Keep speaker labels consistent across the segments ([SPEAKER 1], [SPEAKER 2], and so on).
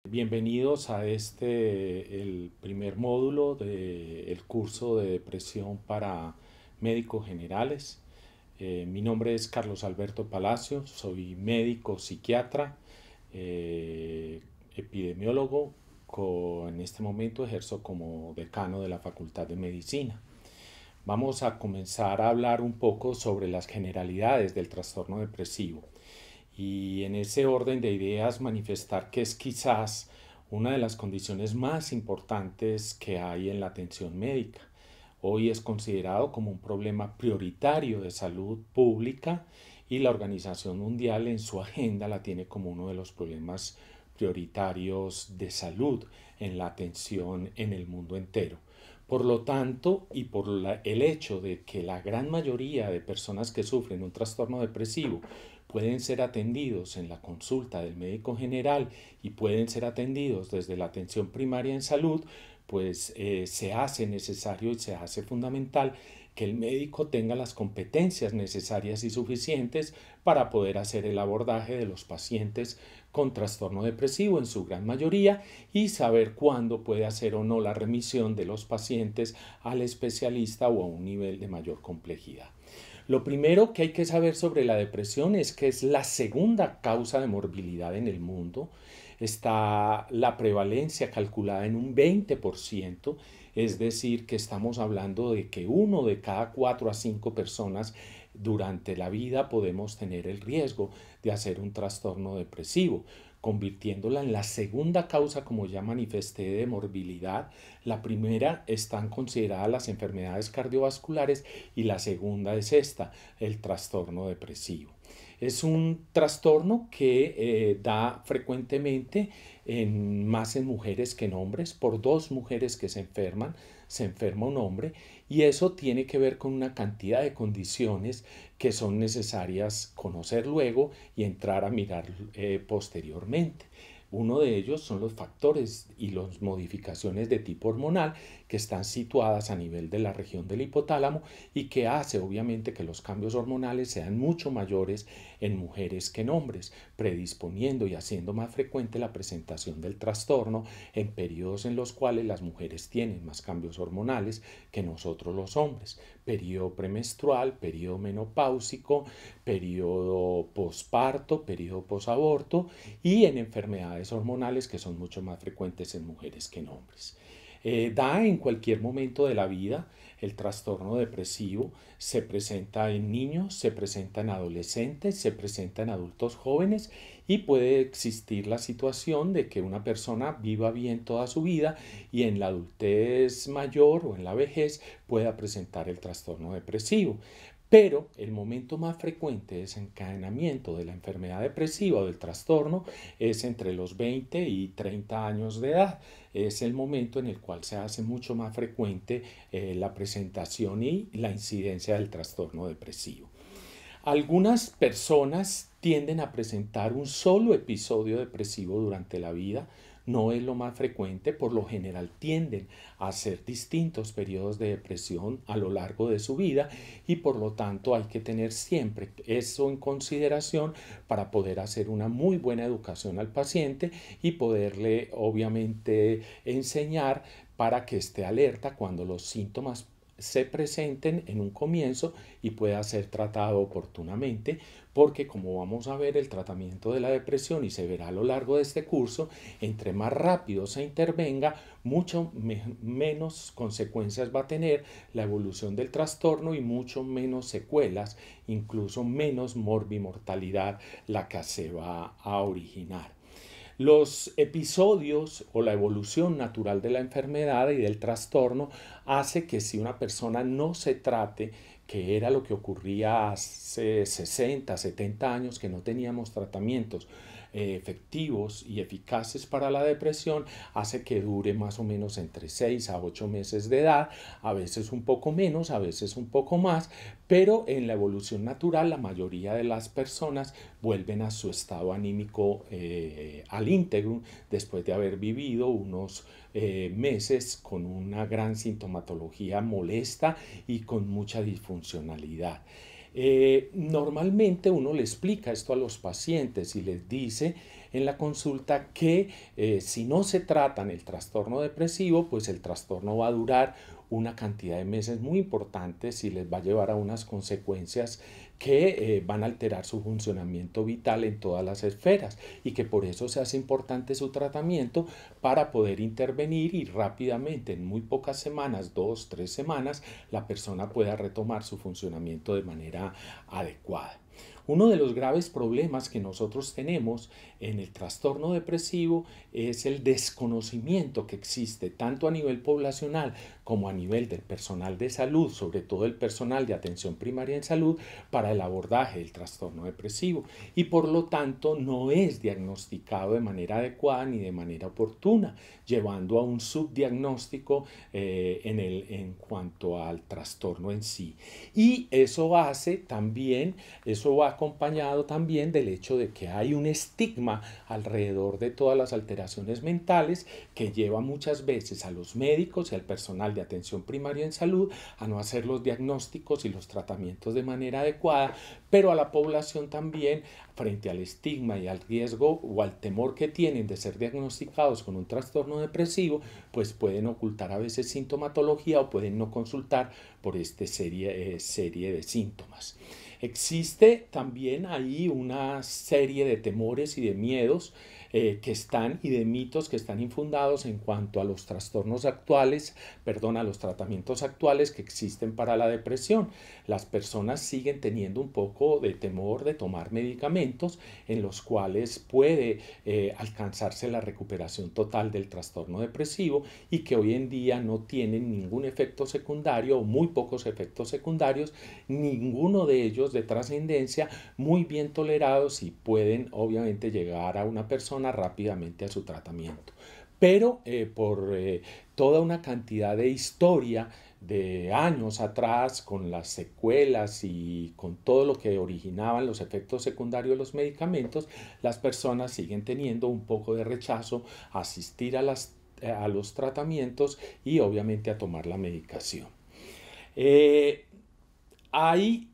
[SPEAKER 1] Bienvenidos a el primer módulo del curso de depresión para médicos generales. Mi nombre es Carlos Alberto Palacio, soy médico psiquiatra, epidemiólogo. En este momento ejerzo como decano de la Facultad de Medicina. Vamos a comenzar a hablar un poco sobre las generalidades del trastorno depresivo y en ese orden de ideas manifestar que es quizás una de las condiciones más importantes que hay en la atención médica. Hoy es considerado como un problema prioritario de salud pública y la Organización Mundial en su agenda la tiene como uno de los problemas prioritarios de salud en la atención en el mundo entero. Por lo tanto, y por el hecho de que la gran mayoría de personas que sufren un trastorno depresivo pueden ser atendidos en la consulta del médico general y pueden ser atendidos desde la atención primaria en salud, pues se hace necesario y se hace fundamental que el médico tenga las competencias necesarias y suficientes para poder hacer el abordaje de los pacientes con trastorno depresivo en su gran mayoría y saber cuándo puede hacer o no la remisión de los pacientes al especialista o a un nivel de mayor complejidad. Lo primero que hay que saber sobre la depresión es que es la segunda causa de morbilidad en el mundo. Está la prevalencia calculada en un 20%, es decir, que estamos hablando de que 1 de cada 4 a 5 personas durante la vida podemos tener el riesgo de hacer un trastorno depresivo, convirtiéndola en la segunda causa, como ya manifesté, de morbilidad. La primera están consideradas las enfermedades cardiovasculares y la segunda es esta, el trastorno depresivo. Es un trastorno que da frecuentemente más en mujeres que en hombres. Por 2 mujeres que se enferma un hombre, y eso tiene que ver con una cantidad de condiciones que son necesarias conocer luego y entrar a mirar posteriormente. Uno de ellos son los factores y las modificaciones de tipo hormonal que están situadas a nivel de la región del hipotálamo y que hace obviamente que los cambios hormonales sean mucho mayores en mujeres que en hombres, predisponiendo y haciendo más frecuente la presentación del trastorno en periodos en los cuales las mujeres tienen más cambios hormonales que nosotros los hombres. Periodo premenstrual, periodo menopáusico, periodo posparto, periodo posaborto y en enfermedades hormonales que son mucho más frecuentes en mujeres que en hombres. Da en cualquier momento de la vida. El trastorno depresivo se presenta en niños, se presenta en adolescentes, se presenta en adultos jóvenes y puede existir la situación de que una persona viva bien toda su vida y en la adultez mayor o en la vejez pueda presentar el trastorno depresivo. Pero el momento más frecuente de desencadenamiento de la enfermedad depresiva o del trastorno es entre los 20 y 30 años de edad. Es el momento en el cual se hace mucho más frecuente la presentación y la incidencia del trastorno depresivo. Algunas personas tienden a presentar un solo episodio depresivo durante la vida. No es lo más frecuente, por lo general tienden a hacer distintos periodos de depresión a lo largo de su vida y por lo tanto hay que tener siempre eso en consideración para poder hacer una muy buena educación al paciente y poderle obviamente enseñar para que esté alerta cuando los síntomas se presenten en un comienzo y pueda ser tratado oportunamente, porque como vamos a ver el tratamiento de la depresión y se verá a lo largo de este curso, entre más rápido se intervenga, mucho menos consecuencias va a tener la evolución del trastorno y mucho menos secuelas, incluso menos morbimortalidad la que se va a originar. Los episodios o la evolución natural de la enfermedad y del trastorno hace que si una persona no se trate, que era lo que ocurría hace 60, 70 años, que no teníamos tratamientos efectivos y eficaces para la depresión, hace que dure más o menos entre 6 a 8 meses de edad, a veces un poco menos, a veces un poco más, pero en la evolución natural la mayoría de las personas vuelven a su estado anímico al íntegro después de haber vivido unos meses con una gran sintomatología molesta y con mucha disfuncionalidad. Normalmente uno le explica esto a los pacientes y les dice en la consulta que si no se tratan el trastorno depresivo, pues el trastorno va a durar una cantidad de meses muy importantes y les va a llevar a unas consecuencias que van a alterar su funcionamiento vital en todas las esferas y que por eso se hace importante su tratamiento para poder intervenir y rápidamente, en muy pocas semanas, 2, 3 semanas, la persona pueda retomar su funcionamiento de manera adecuada. Uno de los graves problemas que nosotros tenemos en el trastorno depresivo es el desconocimiento que existe tanto a nivel poblacional como a nivel del personal de salud, sobre todo el personal de atención primaria en salud, para el abordaje del trastorno depresivo y por lo tanto no es diagnosticado de manera adecuada ni de manera oportuna, llevando a un subdiagnóstico en cuanto al trastorno en sí. Y eso va acompañado también del hecho de que hay un estigma alrededor de todas las alteraciones mentales que lleva muchas veces a los médicos y al personal de atención primaria en salud a no hacer los diagnósticos y los tratamientos de manera adecuada, pero a la población también, frente al estigma y al riesgo o al temor que tienen de ser diagnosticados con un trastorno depresivo, pues pueden ocultar a veces sintomatología o pueden no consultar por esta serie de síntomas. Existe también ahí una serie de temores y de miedos y de mitos que están infundados en cuanto a los a los tratamientos actuales que existen para la depresión. Las personas siguen teniendo un poco de temor de tomar medicamentos en los cuales puede alcanzarse la recuperación total del trastorno depresivo y que hoy en día no tienen ningún efecto secundario o muy pocos efectos secundarios, ninguno de ellos de trascendencia, muy bien tolerados y pueden obviamente llegar a una persona rápidamente a su tratamiento. Pero por toda una cantidad de historia de años atrás, con las secuelas y con todo lo que originaban los efectos secundarios de los medicamentos, las personas siguen teniendo un poco de rechazo a asistir a los tratamientos y obviamente a tomar la medicación. Hay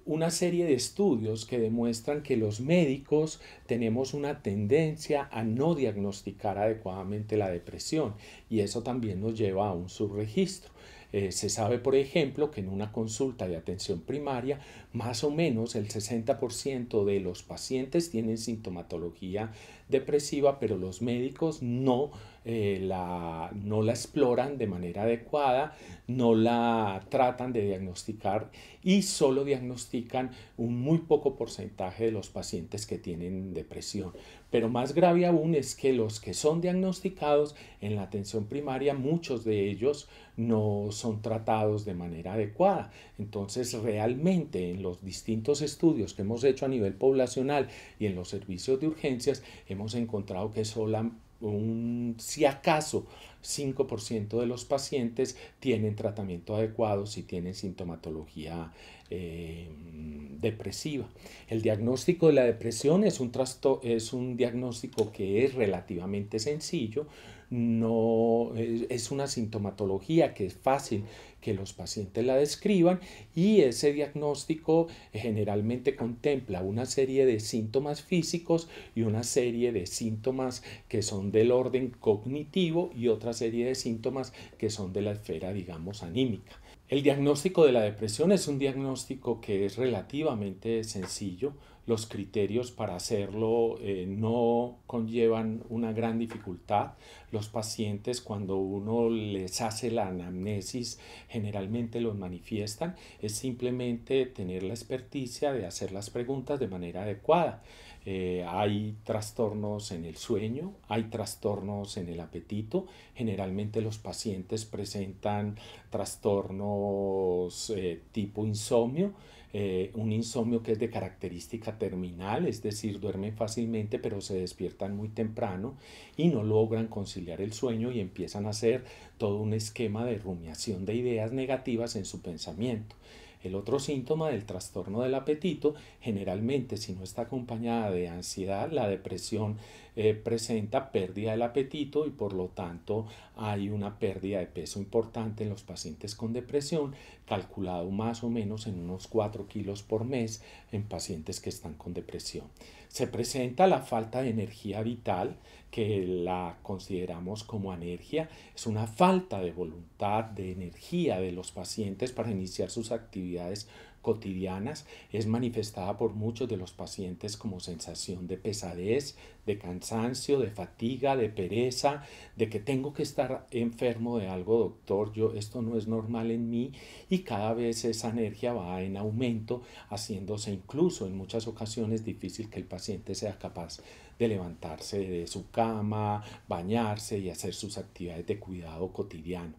[SPEAKER 1] una serie de estudios que demuestran que los médicos tenemos una tendencia a no diagnosticar adecuadamente la depresión y eso también nos lleva a un subregistro. Se sabe, por ejemplo, que en una consulta de atención primaria, más o menos el 60% de los pacientes tienen sintomatología depresiva, pero los médicos no la exploran de manera adecuada, no la tratan de diagnosticar y solo diagnostican un muy poco porcentaje de los pacientes que tienen depresión. Pero más grave aún es que los que son diagnosticados en la atención primaria, muchos de ellos no son tratados de manera adecuada. Entonces, realmente en los distintos estudios que hemos hecho a nivel poblacional y en los servicios de urgencias, hemos encontrado que si acaso 5% de los pacientes tienen tratamiento adecuado si tienen sintomatología depresiva. El diagnóstico de la depresión es un diagnóstico que es relativamente sencillo, no es una sintomatología que es fácil que los pacientes la describan y ese diagnóstico generalmente contempla una serie de síntomas físicos y una serie de síntomas que son del orden cognitivo y otra serie de síntomas que son de la esfera, digamos, anímica. El diagnóstico de la depresión es un diagnóstico que es relativamente sencillo. Los criterios para hacerlo no conllevan una gran dificultad. Los pacientes, cuando uno les hace la anamnesis, generalmente los manifiestan. Es simplemente tener la experticia de hacer las preguntas de manera adecuada. Hay trastornos en el sueño, hay trastornos en el apetito. Generalmente los pacientes presentan trastornos tipo insomnio, un insomnio que es de característica terminal, es decir, duermen fácilmente pero se despiertan muy temprano y no logran conciliar el sueño y empiezan a hacer todo un esquema de rumiación de ideas negativas en su pensamiento. El otro síntoma del trastorno del apetito, generalmente si no está acompañada de ansiedad, la depresión presenta pérdida del apetito y por lo tanto hay una pérdida de peso importante en los pacientes con depresión, calculado más o menos en unos 4 kilos por mes en pacientes que están con depresión. Se presenta la falta de energía vital, que la consideramos como anergia. Es una falta de voluntad, de energía de los pacientes para iniciar sus actividades cotidianas. Es manifestada por muchos de los pacientes como sensación de pesadez, de cansancio, de fatiga, de pereza, de que tengo que estar enfermo de algo, doctor, esto no es normal en mí, y cada vez esa energía va en aumento, haciéndose incluso en muchas ocasiones difícil que el paciente sea capaz de levantarse de su cama, bañarse y hacer sus actividades de cuidado cotidiano.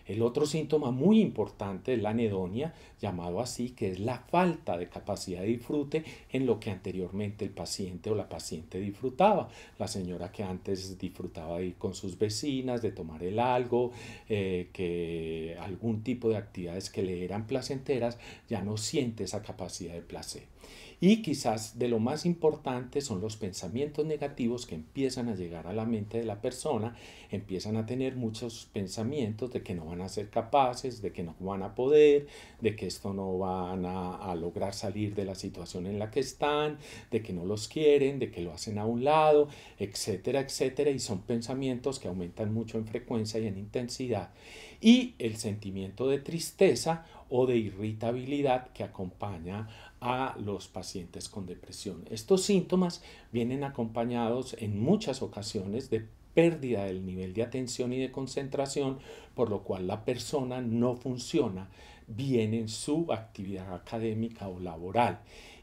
[SPEAKER 1] El otro síntoma muy importante es la anedonia, llamado así, que es la falta de capacidad de disfrute en lo que anteriormente el paciente o la paciente disfrutaba. La señora que antes disfrutaba de ir con sus vecinas, de tomar el algo, que algún tipo de actividades que le eran placenteras, ya no siente esa capacidad de placer. Y quizás de lo más importante son los pensamientos negativos que empiezan a llegar a la mente de la persona, empiezan a tener muchos pensamientos de que no van a ser capaces, de que no van a poder, de que esto no van a lograr salir de la situación en la que están, de que no los quieren, de que lo hacen a un lado, etcétera, etcétera, y son pensamientos que aumentan mucho en frecuencia y en intensidad. Y el sentimiento de tristeza o de irritabilidad que acompaña a los pacientes con depresión. Estos síntomas vienen acompañados en muchas ocasiones de pérdida del nivel de atención y de concentración, por lo cual la persona no funciona bien en su actividad académica o laboral.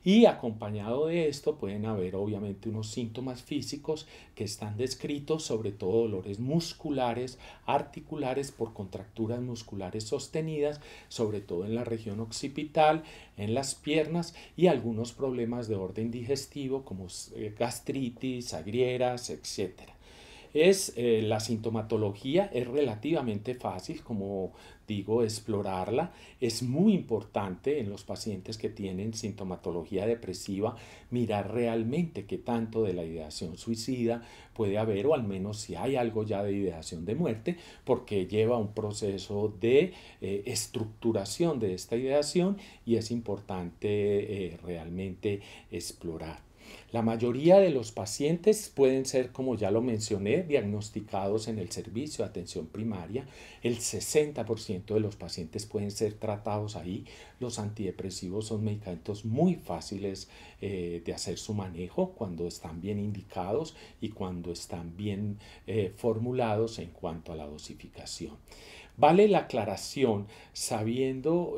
[SPEAKER 1] Y acompañado de esto pueden haber obviamente unos síntomas físicos que están descritos, sobre todo dolores musculares, articulares por contracturas musculares sostenidas, sobre todo en la región occipital, en las piernas, y algunos problemas de orden digestivo como gastritis, agrieras, etcétera. La sintomatología es relativamente fácil, como digo, explorarla. Es muy importante en los pacientes que tienen sintomatología depresiva mirar realmente qué tanto de la ideación suicida puede haber, o al menos si hay algo ya de ideación de muerte, porque lleva un proceso de estructuración de esta ideación y es importante realmente explorar. La mayoría de los pacientes pueden ser, como ya lo mencioné, diagnosticados en el servicio de atención primaria. El 60% de los pacientes pueden ser tratados ahí. Los antidepresivos son medicamentos muy fáciles de hacer su manejo cuando están bien indicados y cuando están bien formulados en cuanto a la dosificación. Vale la aclaración, sabiendo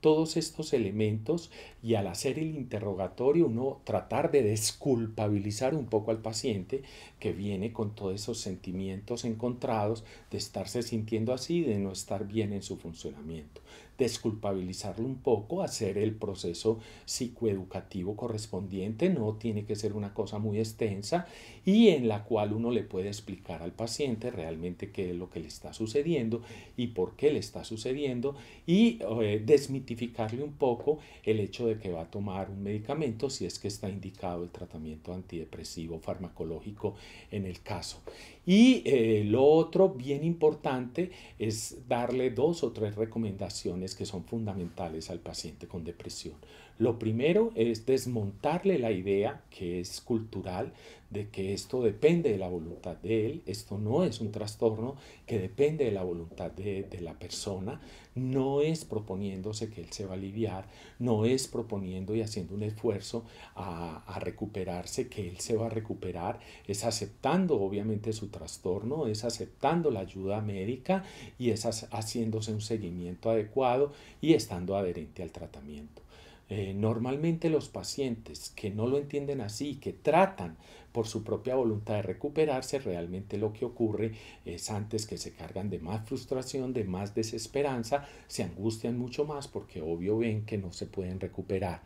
[SPEAKER 1] todos estos elementos, y al hacer el interrogatorio uno tratar de desculpabilizar un poco al paciente que viene con todos esos sentimientos encontrados de estarse sintiendo así, de no estar bien en su funcionamiento. Desculpabilizarlo un poco, hacer el proceso psicoeducativo correspondiente, no tiene que ser una cosa muy extensa, y en la cual uno le puede explicar al paciente realmente qué es lo que le está sucediendo y por qué le está sucediendo, y desmitificarle un poco el hecho de que va a tomar un medicamento si es que está indicado el tratamiento antidepresivo farmacológico en el caso. Y lo otro bien importante es darle 2 o 3 recomendaciones que son fundamentales al paciente con depresión. Lo primero es desmontarle la idea, que es cultural, de que esto depende de la voluntad de él. Esto no es un trastorno que depende de la voluntad de la persona. No es proponiéndose que él se va a aliviar, no es proponiendo y haciendo un esfuerzo a recuperarse que él se va a recuperar. Es aceptando obviamente su trastorno, es aceptando la ayuda médica y es haciéndose un seguimiento adecuado y estando adherente al tratamiento. Normalmente los pacientes que no lo entienden así, que tratan por su propia voluntad de recuperarse, realmente lo que ocurre es antes que se cargan de más frustración, de más desesperanza, se angustian mucho más porque obvio ven que no se pueden recuperar.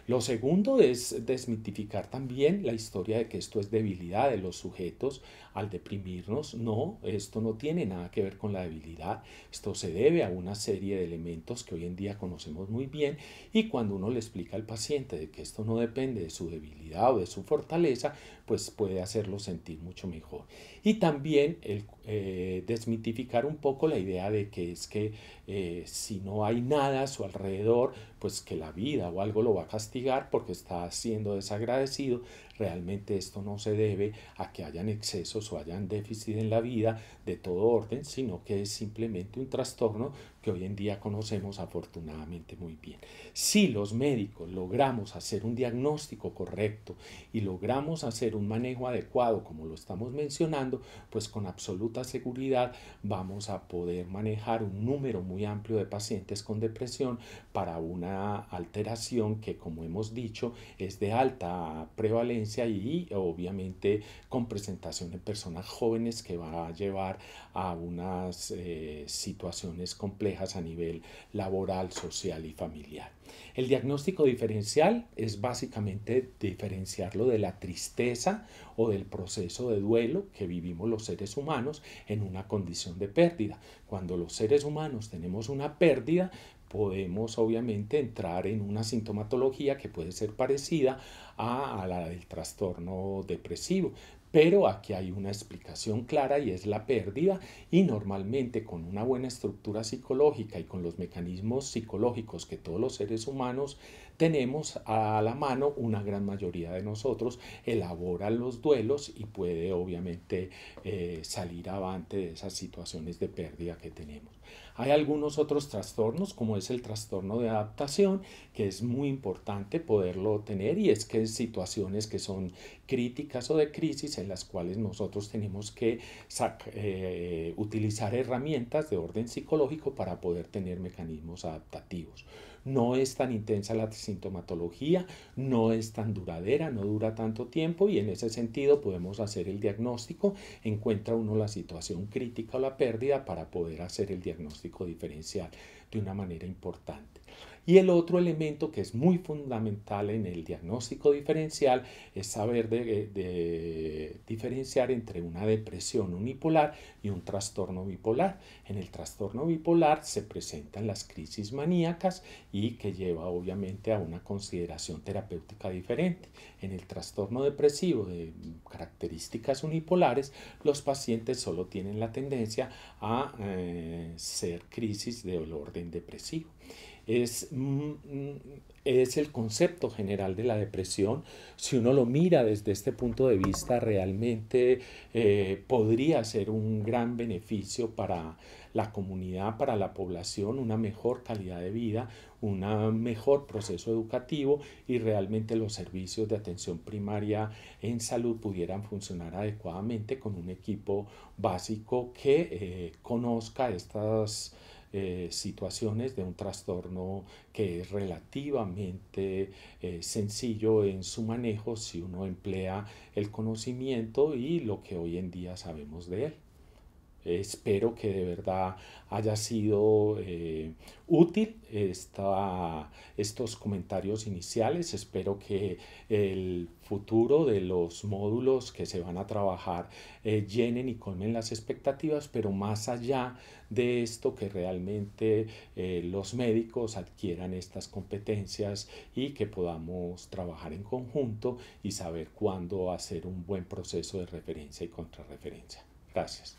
[SPEAKER 1] Lo segundo es desmitificar también la historia de que esto es debilidad de los sujetos al deprimirnos. No, esto no tiene nada que ver con la debilidad. Esto se debe a una serie de elementos que hoy en día conocemos muy bien, y cuando uno le explica al paciente de que esto no depende de su debilidad o de su fortaleza, pues pues puede hacerlo sentir mucho mejor. Y también desmitificar un poco la idea de que es que si no hay nada a su alrededor, pues que la vida o algo lo va a castigar porque está siendo desagradecido. Realmente esto no se debe a que hayan excesos o hayan déficit en la vida de todo orden, sino que es simplemente un trastorno que hoy en día conocemos afortunadamente muy bien. Si los médicos logramos hacer un diagnóstico correcto y logramos hacer un manejo adecuado, como lo estamos mencionando, pues con absoluta seguridad vamos a poder manejar un número muy amplio de pacientes con depresión para una alteración que, como hemos dicho, es de alta prevalencia y obviamente con presentación en personas jóvenes que va a llevar a unas situaciones complejas a nivel laboral, social y familiar. El diagnóstico diferencial es básicamente diferenciarlo de la tristeza o del proceso de duelo que vivimos los seres humanos en una condición de pérdida. Cuando los seres humanos tenemos una pérdida, podemos obviamente entrar en una sintomatología que puede ser parecida a la del trastorno depresivo. Pero aquí hay una explicación clara y es la pérdida, y normalmente con una buena estructura psicológica y con los mecanismos psicológicos que todos los seres humanos tenemos a la mano, una gran mayoría de nosotros elabora los duelos y puede obviamente salir avante de esas situaciones de pérdida que tenemos. Hay algunos otros trastornos, como es el trastorno de adaptación, que es muy importante poderlo tener, y es que es situaciones que son críticas o de crisis en las cuales nosotros tenemos que utilizar herramientas de orden psicológico para poder tener mecanismos adaptativos. No es tan intensa la sintomatología, no es tan duradera, no dura tanto tiempo, y en ese sentido podemos hacer el diagnóstico. Encuentra uno la situación crítica o la pérdida para poder hacer el diagnóstico diferencial de una manera importante. Y el otro elemento que es muy fundamental en el diagnóstico diferencial es saber de diferenciar entre una depresión unipolar y un trastorno bipolar. En el trastorno bipolar se presentan las crisis maníacas y que lleva obviamente a una consideración terapéutica diferente. En el trastorno depresivo de características unipolares, los pacientes solo tienen la tendencia a ser crisis del orden depresivo. Es el concepto general de la depresión. Si uno lo mira desde este punto de vista, realmente podría ser un gran beneficio para la comunidad, para la población, una mejor calidad de vida, un mejor proceso educativo, y realmente los servicios de atención primaria en salud pudieran funcionar adecuadamente con un equipo básico que conozca estas situaciones de un trastorno que es relativamente sencillo en su manejo si uno emplea el conocimiento y lo que hoy en día sabemos de él. Espero que de verdad haya sido útil estos comentarios iniciales. Espero que el futuro de los módulos que se van a trabajar llenen y colmen las expectativas, pero más allá de esto, que realmente los médicos adquieran estas competencias y que podamos trabajar en conjunto y saber cuándo hacer un buen proceso de referencia y contrarreferencia. Gracias.